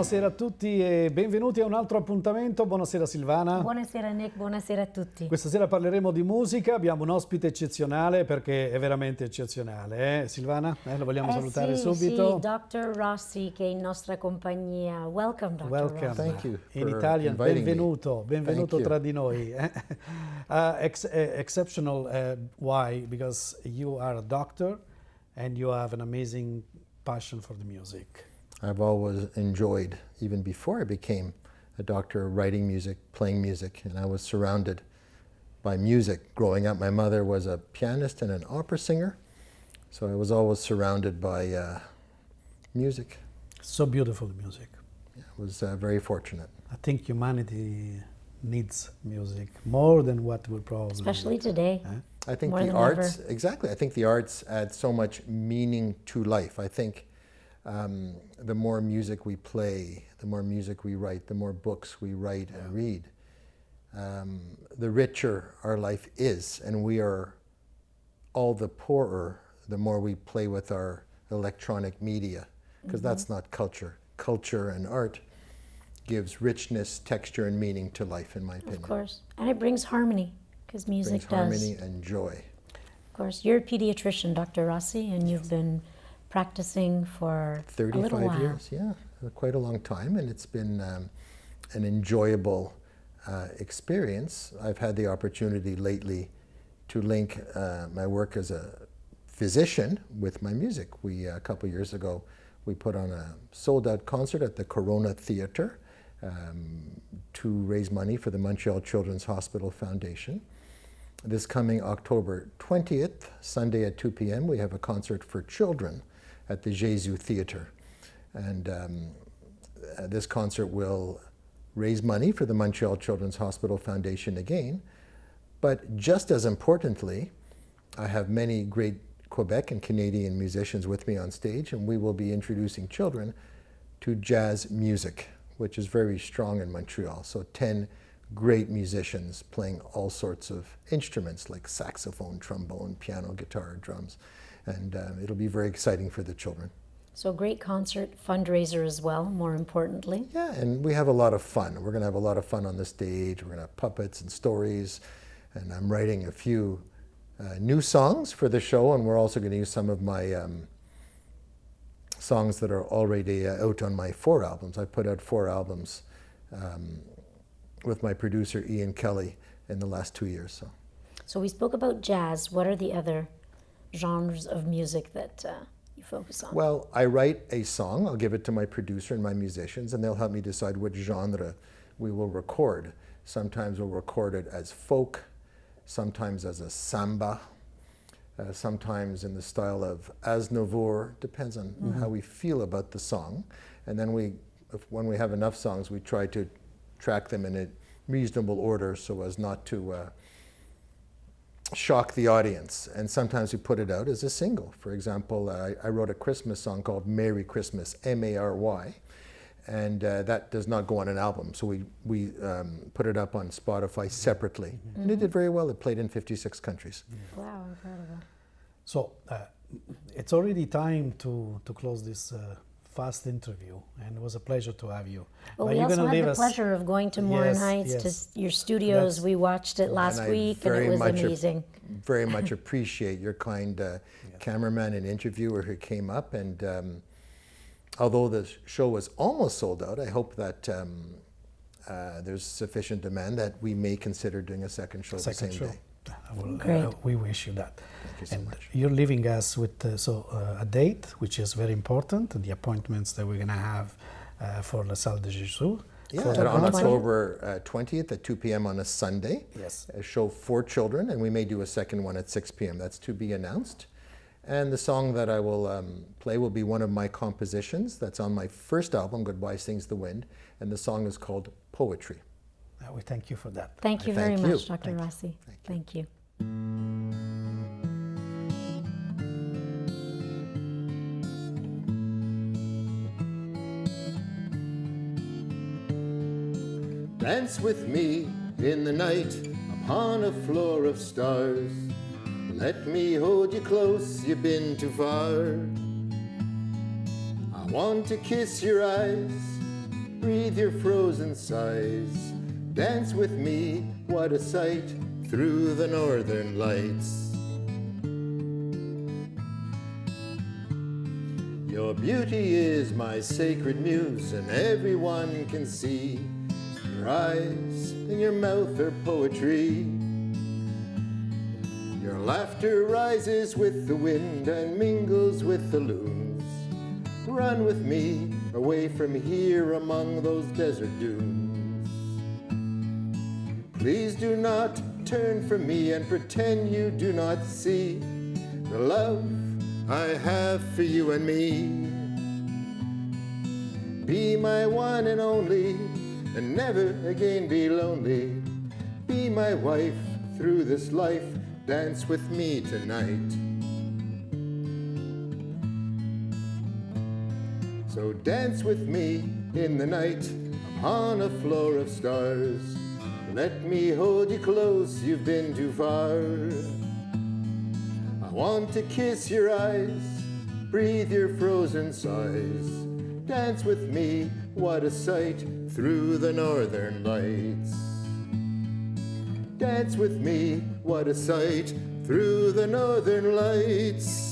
Buonasera a tutti e benvenuti a un altro appuntamento. Buonasera Silvana. Buonasera Nick, buonasera a tutti. Questa sera parleremo di musica, abbiamo un ospite eccezionale perché è veramente eccezionale. Silvana, lo vogliamo salutare subito? Sì, Dr. Rossy che è in nostra compagnia. Welcome Dr. Welcome. Rossy. Thank you In for Italian, inviting benvenuto tra di noi. Exceptional, why? Because you are a doctor and you have an amazing passion for the music. I've always enjoyed, even before I became a doctor, writing music, playing music, and I was surrounded by music. Growing up, my mother was a pianist and an opera singer, so I was always surrounded by music. So beautiful, the music. I was very fortunate. I think humanity needs music more than what we probably Especially today. I think More the than arts, ever. exactly, I think the arts add so much meaning to life. I think the more music we play, the more music we write, the more books we write and read, the richer our life is, and we are all the poorer the more we play with our electronic media, because that's not culture. Culture and art gives richness, texture, and meaning to life, in my opinion. Of course. And it brings harmony, because music Brings does. harmony and joy. Of course. You're a pediatrician, Dr. Rossy, and you've been practicing for a little 35 while. years, yeah, quite a long time, and it's been an enjoyable experience. I've had the opportunity lately to link my work as a physician with my music. A couple years ago, we put on a sold-out concert at the Corona Theatre to raise money for the Montreal Children's Hospital Foundation. This coming October 20th, Sunday at 2 p.m., we have a concert for children at the Jésus Theatre. And this concert will raise money for the Montreal Children's Hospital Foundation again. But just as importantly, I have many great Quebec and Canadian musicians with me on stage, and we will be introducing children to jazz music, which is very strong in Montreal. So 10 great musicians playing all sorts of instruments like saxophone, trombone, piano, guitar, drums. And it'll be very exciting for the children. So great concert, fundraiser as well, more importantly. Yeah, and we have a lot of fun. We're going to have a lot of fun on the stage. We're going to have puppets and stories. And I'm writing a few new songs for the show, and we're also going to use some of my songs that are already out on my 4 albums. I put out 4 albums with my producer Ian Kelly in the last 2 years. So we spoke about jazz. What are the other genres of music that you focus on? Well, I write a song, I'll give it to my producer and my musicians, and they'll help me decide which genre we will record. Sometimes we'll record it as folk, sometimes as a samba, sometimes in the style of Aznavour, depends on how we feel about the song. And then when we have enough songs, we try to track them in a reasonable order so as not to shock the audience. And sometimes we put it out as a single. For example, I wrote a Christmas song called Merry Christmas, M-A-R-Y, and that does not go on an album. So we put it up on Spotify separately. And it did very well. It played in 56 countries. Wow, incredible. So it's already time to close this fast interview, and it was a pleasure to have you. Well, But we you're also gonna had leave the us- pleasure of going to Morin Heights, to your studios. That's- We watched it last And I week, and very it was much amazing. Very much appreciate your kind cameraman and interviewer who came up. And although the show was almost sold out, I hope that there's sufficient demand that we may consider doing a second show the same day. Great. We wish you that. Thank you so And much. you're leaving us with a date, which is very important, the appointments that we're going to have for La Salle de Jésus. Yeah, for the on concert. October 20th at 2 p.m. on a Sunday. Yes. A show for children, and we may do a second one at 6 p.m. That's to be announced. And the song that I will play will be one of my compositions that's on my first album, Goodbye Sings the Wind, and the song is called Poetry. We thank you for that. Thank you very Thank you. much, Dr. Rossy. Thank you. Dance with me in the night upon a floor of stars. Let me hold you close, you've been too far. I want to kiss your eyes breathe your frozen sighs. Dance with me, what a sight, through the northern lights. Your beauty is my sacred muse, and everyone can see your eyes and your mouth are poetry. Your laughter rises with the wind and mingles with the loons. Run with me away from here among those desert dunes. Please do not turn from me and pretend you do not see the love I have for you and me. Be my one and only, and never again be lonely. Be my wife through this life, dance with me tonight. So dance with me in the night upon a floor of stars. Let me hold you close, you've been too far. I want to kiss your eyes, breathe your frozen sighs. Dance with me, what a sight, through the northern lights. Dance with me, what a sight, through the northern lights.